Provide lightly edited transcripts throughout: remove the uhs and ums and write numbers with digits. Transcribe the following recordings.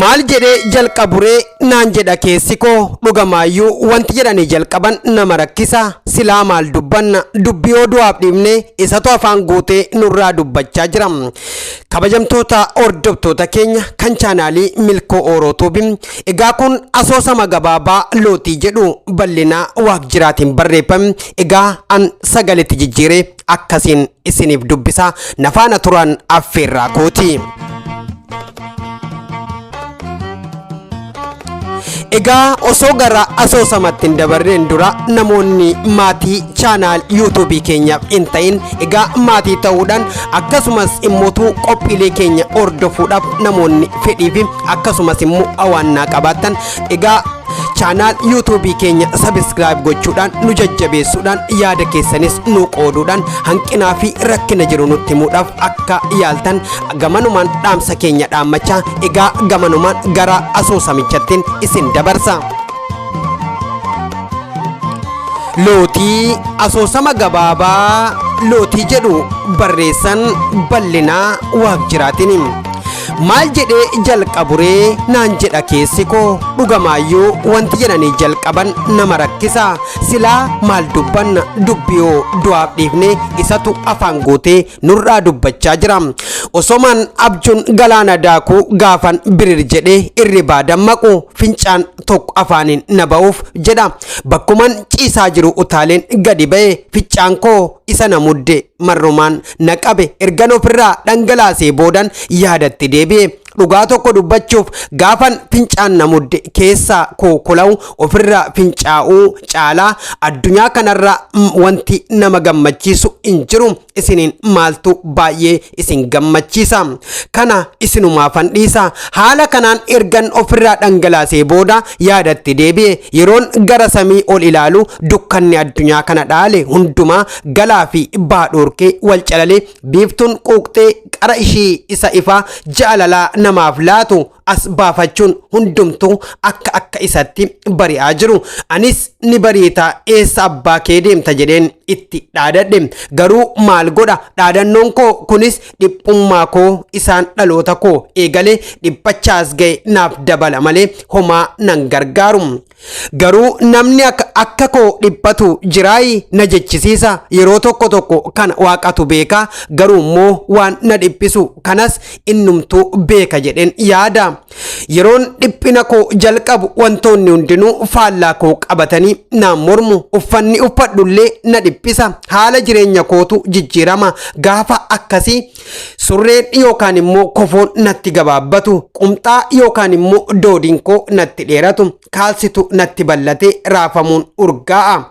maal jedhee jalqaburee naan jedha keessi koo dhugamaayyuu wanti jedhanii jalqaban nama rakkisa silaa maal dubbanna dubbii oduudhaaf dhiibne isatu afaan guutee nurraa dubbachaa jira. Kabajamtoota hordoftoota keenya kan chaanaalii Milkoo Orootuubi egaa kun asoosama gabaabaa lootii jedhu bal'inaa waaq jiraatiin barreeffame egaa an sagaletti jijjiiree akkasiin isiniif dubbisa nafaana turan affeerraa kooti. Egaa osoo gara asoosamatti dabarreen dura namoonni maatii chaanaal yuutuubii keenyaaf hin ta'in egaa maatii ta'uudhaan akkasumas immoo qophiilee keenya hordofuudhaaf namoonni fedhii fi akkasumas immoo awaannaa qabaatan egaa chaanaal yuutuubii keenya sabiskiraayib gochuudhaan nu jajjabeessuudhaan yaada keessanis nu qooduudhaan hanqinaa fi rakkina jiru nutti himuudhaaf akka yaaltan gamanumaan dhaamsa keenya dhaammachaa egaa gamanumaan gara asoosamichaatti isin dabarsa. Lootii asoosama gabaabaa lootii jedhu barreessan bal'inaa waaq jiraatiin. Maal jedhee jalqaburee naan jedha keessi koo dhugamaayyuu wanti jedhanii jalqaban nama rakkisa silaa maal dubbanna dubbiyoo du'aaf dhiifne isatu afaan guutee nurraa dubbachaa jira. Osomaan abjuun galaana daakuu gaafan birir jedhee irribaa dammaqu fincaan tokko afaaniin na ba'uuf jedha. Bakkuman ciisaa jiru utaaleen gadi ba'e fincaan koo isa na mudde marrumaan na qabe ergan ofirraa dhangalaasee boodan yaadatti deebi'e. Dhugaa tokko dubbachuuf gaafan fincaan na mudde keessaa koo kula'u ofirraa fincaa'uu caalaa addunyaa kanarra wanti nama gammachiisu hin jiru. Isiniin maaltu baay'ee isin gammachiisa kana isinumaafan dhiisa. Haala kanaan ergan ofirraa dhangalaasee booda yaadatti deebi'e yeroon gara samii ol ilaalu dukkanni addunyaa kana dhaale hundumaa galaa fi baadhoorkee wal calalee biiftuun quuqxee qara ishii isa ifaa jaalalaa namaaf laatu as baafachuun hundumtuu akka isatti bari'aa jiru. Anis ni bariita eessa abbaa kee deemta jedheen itti dhaadadhe. Garuu maal godha dhaadannoon koo kunis dhiphummaa koo isaan dhaloota koo eegalee dhiphachaas ga'e naaf dabala malee homaa nan gargaaru. Garuu namni akka koo dhiphatu jiraayi na jechisiisa yeroo tokko kan waaqatu beeka garuu immoo waan na dhiphisu kanas innumtuu beeka jedheen yaada. Yeroon dhiphina koo jalqabu wantoonni hundinuu faallaa koo qabatanii naan mormu uffanni uffadhullee na dhiphisa haala jireenya kootu jijjiirama gaafa akkasii surreen yookaan immoo kofoon natti gabaabbatu qumxaa yookaan immoo doodiin koo natti dheeratu kaalsitu natti bal'atee raafamuun urgaa'a.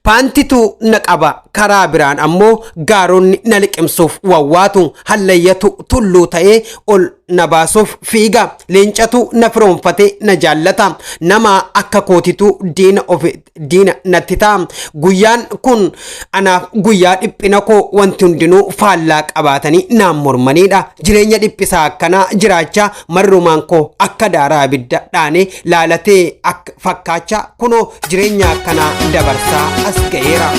Paantitu na qaba karaa biraan ammoo gaaronni na liqimsuuf wawwaatu hallayyatu tulluu ta'ee ol na baasuuf fiiga leencatu na firoonfatee na jaallata nama akka kootitu diina natti ta'a. Guyyaan kun anaaf guyyaa dhiphina koo wanti hundinuu faallaa qabaatanii naan mormanidha. Jireenya dhiphisaa akkanaa jiraachaa marrumaan koo akka daaraa ibidda dhaanee laalatee fakkaachaa kunoo jireenya akkanaa dabarsaa as ga'eera.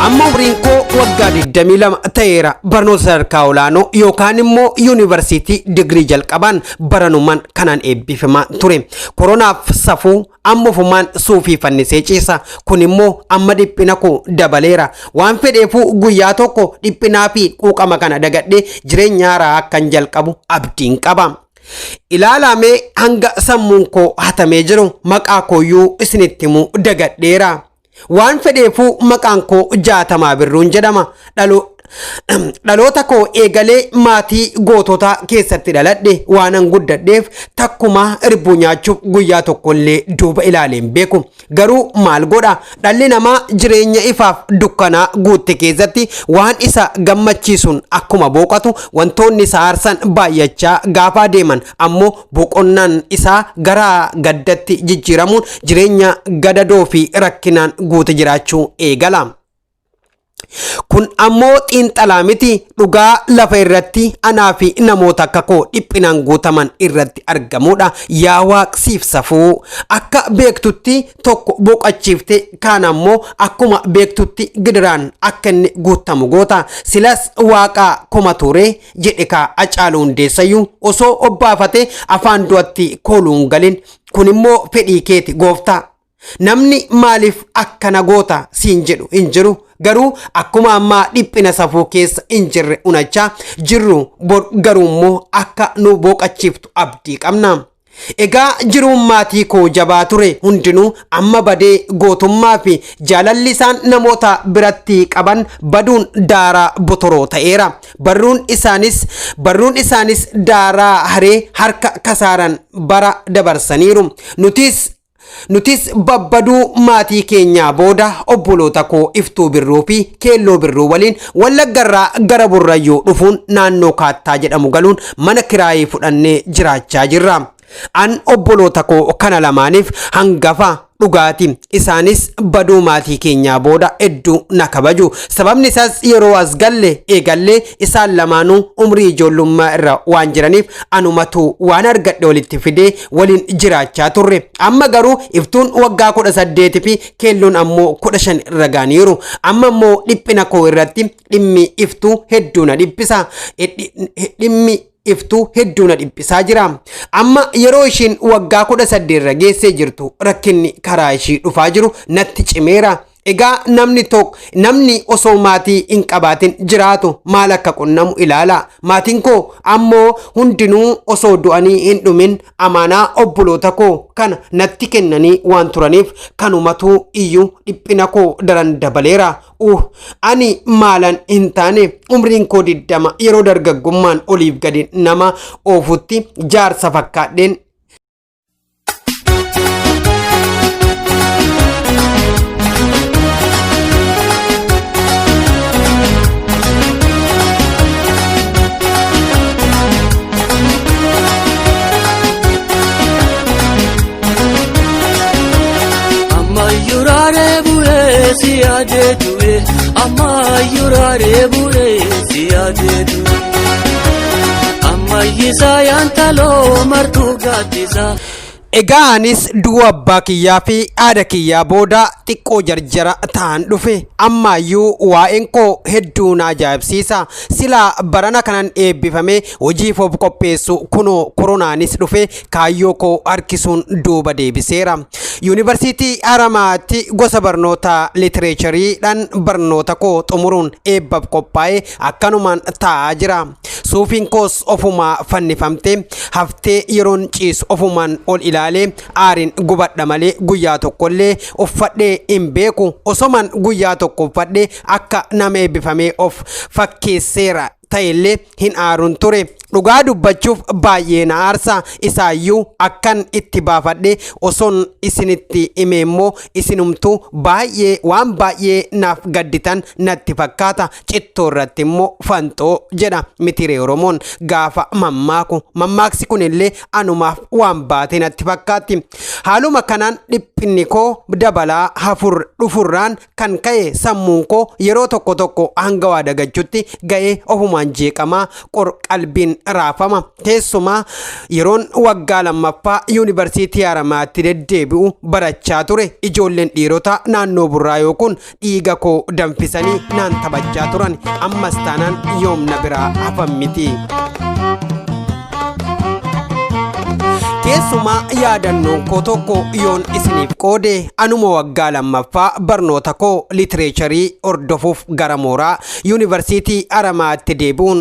Amma umriin koo waggaa 22 ta'eera. Barnoota sadarkaa olaanoo yookaan immoo yuunivarsiitii digirii jalqabaan baranumaan kanaan eebbifamaa ture. Koronaaf safuu amma ofumaan suufii fannisee ciisa. Kun immoo amma dhiphina koo dabaleera. Waan fedheefuu guyyaa tokko dhiphinaa fi quuqama kana dagadhee jireenya haaraa akkan jalqabu abdiin qaba. Ilaalamee hanga sammuun koo hatamee jiru maqaa kooyyuu isinitti himuu dagadheera. Waan fedheefuu maqaan koo 60 birruun jedhama. Dhaloota koo eegalee maatii goototaa keessatti dhaladhe waanan guddadheef takkuma irbuu nyaachuuf guyyaa tokkollee duuba ilaaleen beeku. Garuu maal godha dhalli namaa jireenya ifaaf dukkanaa guutte keessatti waan isa gammachiisuun akkuma boqotu wantoonni isa aarsan baay'achaa gaafa deeman ammoo boqonnaan isaa gara gaddatti jijjiiramuun jireenya gadadoo fi rakkinaan guute jiraachuu eegala. kun ammoo xiinxalaa miti dhugaa lafa irratti anaa fi namoota akka koo dhiphinaan guutaman irratti argamudha. Yaa waaqsiif safuu akka beektutti tokko boqachiifte kaan ammoo akkuma beektutti gidiraan akka inni guutamu goota. Silas waaqaa koma ture jedhe kaa Hacaaluu Hundeessayyuu osoo obbaafate afaan du'atti kooluun galin kun immoo fedhii keeti gooftaa. Namni maaliif akkana goota siin jedhu hin jiru. Garuu akkuma ammaa dhiphina safuu keessa hin jirre unachaa jirru garuu immoo akka nu boqachiiftu abdii qabna. Egaa jiruun maatii koo jabaa ture hundinuu amma badee gootummaa fi jaalalli isaan namoota biratti qaban baduun daaraa botoroo ta'eera. Barruun isaanis daaraa haree harka kasaaran bara dabarsaniiru. Nutis babbaduu maatii keenyaa booda obboloota koo Iftuu Birruu fi Keelloo Birruu waliin Wallaggarraa gara Burrayyuu dhufuun naannoo Kaattaa jedhamu galuun mana kiraayii fudhannee jiraachaa jirra. An obboloota koo kana lamaaniif hangafa dhugaati. Isaanis baduu maatii keenyaa booda hedduu na kabaju. Sababni isaas yeroo as galle eegallee isaan lamaanuu umrii ijoollummaa irra waan jiraniif anumatu waan argadhe walitti fidee waliin jiraachaa turre. Amma garuu Iftuun waggaa 18 fi Keelloon ammoo 15 irra gaaniiru. Amma ammoo dhiphina koo irratti dhimmi Iftuu hedduu na dhiphisa. Iftuu hedduu na dhiphisaa jira. Amma yeroo ishiin waggaa 18 irra geessee jirtu rakkinni karaa ishii dhufaa jiru natti cimeera. Egaa namni osoo maatii hin qabaatin jiraatu maal akka qunnamu ilaala. Maatiin koo ammoo hundinuu osoo du'anii hin dhumin amaanaa obboloota koo kana natti kennanii waan turaniif kanumatu iyyuu dhiphina koo daran dabaleera. Ani maalan hin taane umriin koo 20 yeroo dargaggummaan oliif gadi nama oofutti jaarsa fakkaadheen amma yurare bure siyadedu amma yisa yantalo martu gatisa. Egaanis du'a abbaa kiyyaa fi haadha kiyyaa booda xiqqoo jarjara ta'an dhufe. Ammayyuu waa'een koo hedduu na ajaa'ibsiisa. Silaa barana kanan eebbifame hojiif of qopheessu kunoo koronaanis dhufe kaayyoo koo harkisuun duuba deebiseera. Yuunivarsiitii Haramaatti gosa barnoota litireechariidhaan barnoota koo xumuruun eebbaaf qophaa'ee akkanumaan taa'aa jira. Suufiin koos ofumaa fannifamte haftee yeroon ciisu ofumaan ol ilaalee aariin gubadha malee guyyaa tokkollee uffadhee hin beeku. Osoman guyyaa tokko uffadhee akka nama eebbifamee of fakkeesseera ta'ellee hin aaruun ture. Dhugaa dubbachuuf baay'ee na aarsa. Isaayyuu akkan itti baafadhe osoon isinitti hime immoo isinumtuu waan baay'ee naaf gadditan natti fakkaata. Cittoo irratti immoo fanxoo jedha mitire Oromoon gaafa mammaaku. Mammaaksi kunillee anumaaf waan baate natti fakkaatti. Haaluma kanaan dhiphinni koo dabalaa dhufurraan kan ka'e sammuun koo yeroo tokko hanga waa dagachutti ga'ee ofumaan jeeqamaa qalbiin raafama. Keessumaa yeroon waggaa lammaffaa yuunivarsiitii Haramaatti deddeebi'u barachaa ture ijoolleen dhiirota naannoo Burraayoo kun dhiiga koo danfisanii naan taphachaa turan. Ammas taanaan yoomna biraa hafan miti. Keessumaa yaadannoon koo tokko yoon isiniif qoode anuma waggaa lammaffaa barnoota koo litireecharii hordofuuf gara mooraa yuunivarsiitii Haramaatti deebi'uun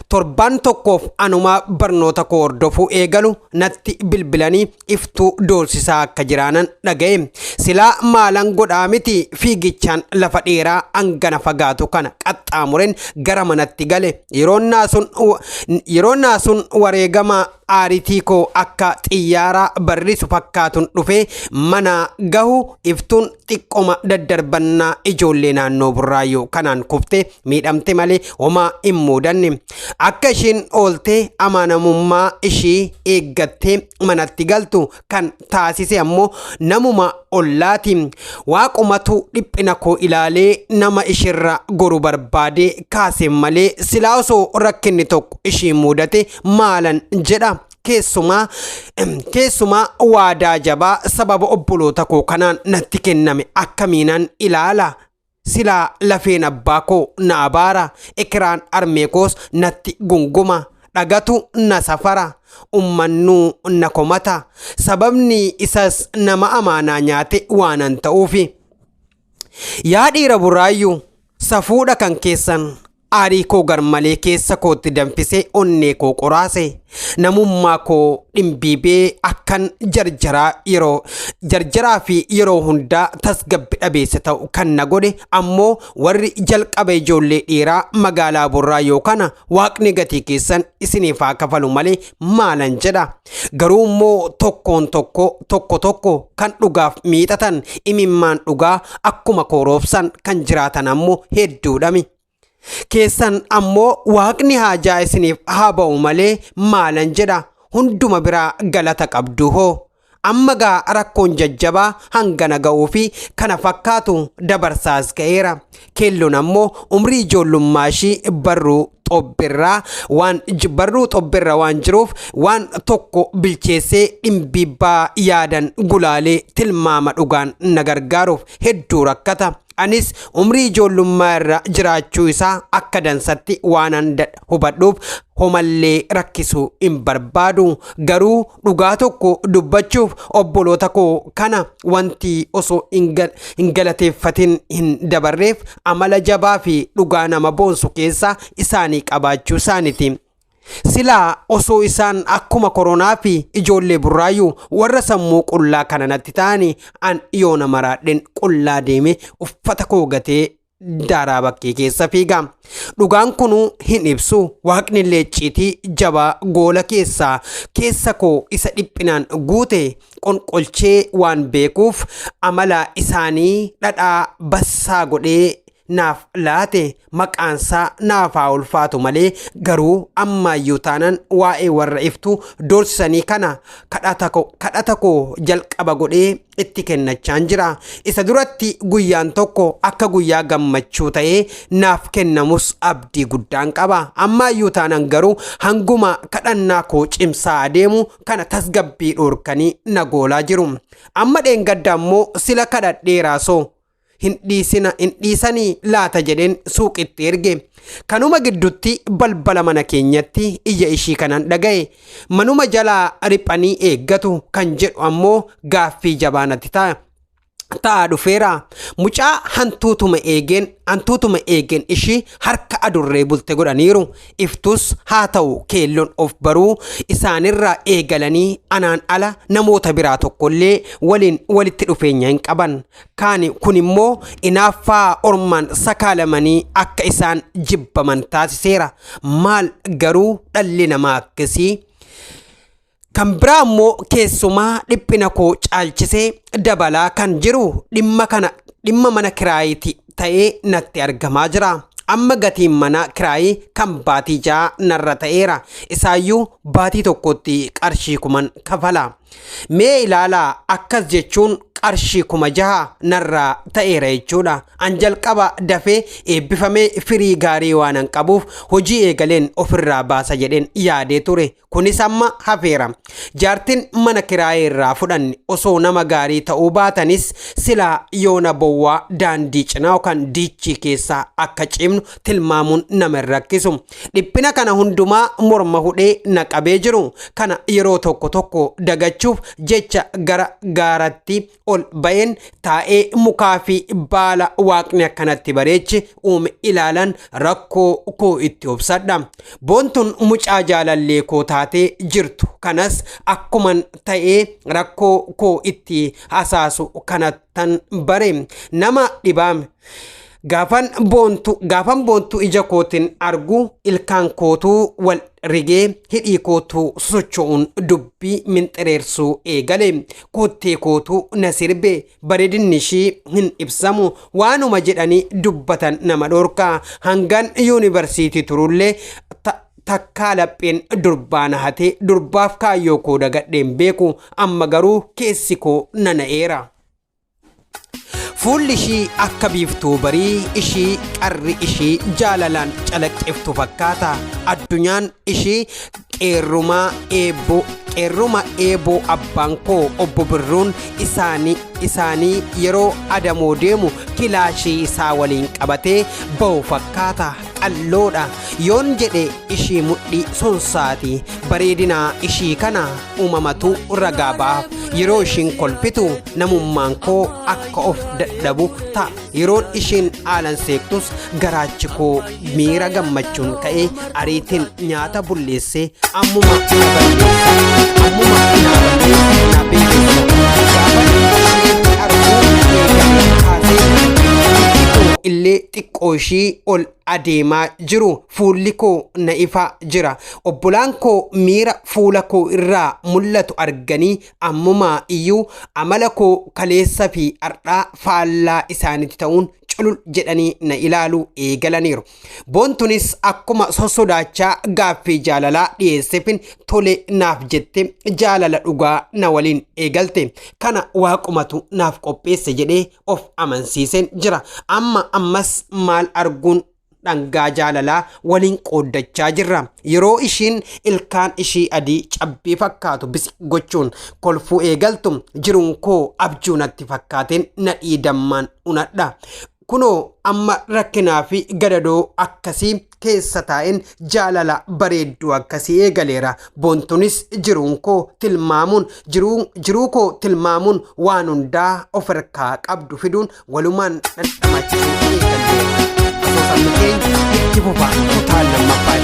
torban tokkoof anuma barnoota koo hordofuu eegalu natti bilbilanii Iftuu doorsisaa akka jiraanan dhaga'e. Silaa maalan godhaa miti fiigichaan lafa dheeraa hangana fagaatu kana qaxxaamuren gara manatti gale. Yeroon naasun wareegama aaritii koo akka xiyyaaraa barrisu fakkaatuun dhufe mana gahu Iftuun xiqqoma daddarbannaa ijoollee naannoo Burraayoo kanaan kufte miidhamte malee homaa hin muudanne. Akka ishiin ooltee amanamummaa ishii eeggattee manatti galtu kan taasise ammoo namuma ollaati. Waaqumatu dhiphina koo ilaalee nama ishirra goru barbaade kaase malee silaa osoo rakkinni tokko ishii mudate maalan jedha. Keessumaa waadaa jabaa sababa obboloota koo kanaan natti kenname akkamiinan ilaala. Silaa lafeen abbaa koo na abaara, ikiraan armee koos natti gunguma, dhagatu na safara, ummannuu na komata, sababni isas nama amaanaa nyaate waanan ta'uufi. Yaa dhiira burraayyuu safuudha kan keessan aarii koo garmalee keessa kootti danfisee onnee koo qoraase, namummaa koo dhimbiibee akkan jarjaraa fi yeroo hundaa tasgabbi dhabeessa ta'u kan na godhe ammoo warri jalqaba ijoollee dhiiraa magaalaa burraayyuu kana waaqni gatii keessan isiniif haa kafalu malee maalan jedha. Garuu immoo tokko kan dhugaaf miixatan imimmaan dhugaa akkuma koroobsan kan jiraatan ammoo hedduudhami. Keessan ammoo waaqni haajaa isiniif haa ba'u malee maalan jedha. Hunduma biraa galata qabdu hoo. Amma gaa rakkoon jajjabaa hangana ga'uu fi kana fakkaatu dabarsaas ga'eera. Keelloon ammoo umrii ijoollummaa ishii barruu xobbirraa waan jiruuf waan tokko bilcheessee dhimbibbaa yaadan gulaalee tilmaama dhugaan na gargaaruuf hedduu rakkata. Anis umrii ijoollummaa irra jiraachuu isaa akka dansatti waanan hubadhuuf homallee rakkisuu hin barbaadu. Garuu dhugaa tokko dubbachuuf obboloota koo kana wanti osoo hin galateeffatin hin dabarreef amala jabaa fi dhugaa nama boonsu keessa isaanii qabaachuu isaaniiti. Silaa osoo isaan akkuma koronaa fi ijoollee burraayyuu warra sammuu qullaa kana natti ta'anii an yoona maraadhen qullaa deeme uffata koo gatee daaraa bakkee keessa fiiga. Dhugaan kunuu hin ibsu. Waaqni leecciitii jabaa goola keessa koo isa dhiphinaan guute qonqolchee waan beekuuf amala isaanii dhadhaa bassaa godhee naaf laate maqaansaa naaf haa ulfaatu malee garuu ammayyuu taanan waa'ee warra iftuu doorsisanii kana kadhata koo jalqaba godhee itti kennachaan jira. Isa duratti guyyaan tokko akka guyyaa gammachuu ta'ee naaf kennamus abdii guddaan qaba. Ammayyuu taanan garuu hanguma kadhannaa koo cimsaa adeemu kana tasgabbii dhoorkanii na goolaa jiru. Amma dheengadda ammoo sila kadhadheeraasoo hin dhiisanii laata jedheen suuqitti erge. Kanuma gidduutti balbala mana keenyatti iyya ishii kanan dhaga'e. Manuma jalaa riphanii eeggatu kan jedhu ammoo gaaffii jabaanatti ta'a dhufeera. Mucaa hantuutuma eegeen ishii harka adurree bulte godhaniiru. Iftus haa ta'u keelloon of baruu isaanirraa eegalanii anaan ala namoota biraa tokkollee walitti dhufeenya hin qaban. Kun immoo inaaffaa ormaan sakaalamanii akka isaan jibbaman taasiseera. Maal garuu dhalli namaa akkasii. Kan biraa immoo keessumaa dhiphina koo caalchisee dabalaa kan jiru dhimma mana kiraayitii ta'ee natti argamaa jira. Amma gatiin mana kiraayii kan baatii 6 narra ta'eera. Isaayyuu baatii tokkotti qarshii 1000 kafala. Mee ilaalaa akkas jechuun qarshii 6,000 narraa ta'eera jechuudha. An jalqaba dafee eebbifamee firii gaarii waanan qabuuf hojii eegaleen ofirraa baasa jedheen yaadee ture. Kunis amma hafeera. Jaartiin mana kiraayii irraa fudhanne osoo nama gaarii ta'uu baatanis silaa yoona bowwaa daandii cinaa yookaan diichii keessaa akka cimnu tilmaamuun nama hin rakkisu. Dhiphina kana hundumaa morma hudhee na qabee jiru kana yeroo tokko dagachuuf jecha gara gaaratti ol ba'een taa'ee mukaa fi baala waaqni akkanatti bareeche uume ilaalan rakkoo koo itti obsadha. Boontuun mucaa jaalallee koo taatee jirtu kanas akkuman ta'ee rakkoo koo itti hasaasu kanattan bare nama dhibaame. Gaafan boontu ija kootiin argu ilkaan kootuu wal rigee hidhii kootuu socho'uun dubbii minxireersuu eegale. Koottee kootuu na sirbe bareedinni ishii hin ibsamu. Waanuma jedhanii dubbatan nama dhorkaa. Hangan yuunivarsiitii turullee takkaa lapheen durbaana hatee durbaaf kaayyoo koo dagadheen beeku. Amma garuu keessi koo nana'eera. fuulli ishii akka biiftuu barii ishii qarri ishii jaalalaan calaqqiftu fakkaata addunyaan ishii qeerruma eeboo abbaan koo obbo Birruun isaanii yeroo adamoo deemu kilaashii isaa waliin qabatee ba'u fakkaata qalloodha yoon jedhe ishii mudhii sonsaati bareedinaa ishii kana uumamatu ragaa ba'aaf yeroo ishiin kolfitu namummaan koo akka of dadhabu ta'a yeroon ishiin haalan seektus garaachi koo miira gammachuun ka'ee ariitiin nyaata bulleessee ammuma na illee xiqqoo ishii ol adeemaa jiru fuulli koo na ifaa jira obbolaan koo miira fuula koo irraa mul'atu arganii ammuma iyyuu amala koo kaleessa fi ardhaa faallaa isaanitti ta'uun culul jedhanii na ilaaluu eegalaniiru boontunis akkuma sosodaachaa gaaffii jaalalaa dhiyeesseefin tole naaf jette jaalala dhugaa na waliin eegalte kana waaqumatu naaf qopheesse jedhee of amansiiseen jira ammas maal arguun dhangaa jaalalaa waliin qooddachaa jirra yeroo ishiin ilkaan ishii adii cabbii fakkaatu bisi gochuun kolfuu eegaltu jiruun koo abjuu natti fakkaateen nadhii dammaan unadha kunoo amma rakkinaa fi gadadoo akkasii keessa taa'een jaalala bareedduu akkasii eegaleera boontunis jiruu koo tilmaamuun waan hundaa of harkaa qabdu fiduun walumaan dhandhamachuu eegaleera. Itti fufaa kutaa lammaffaa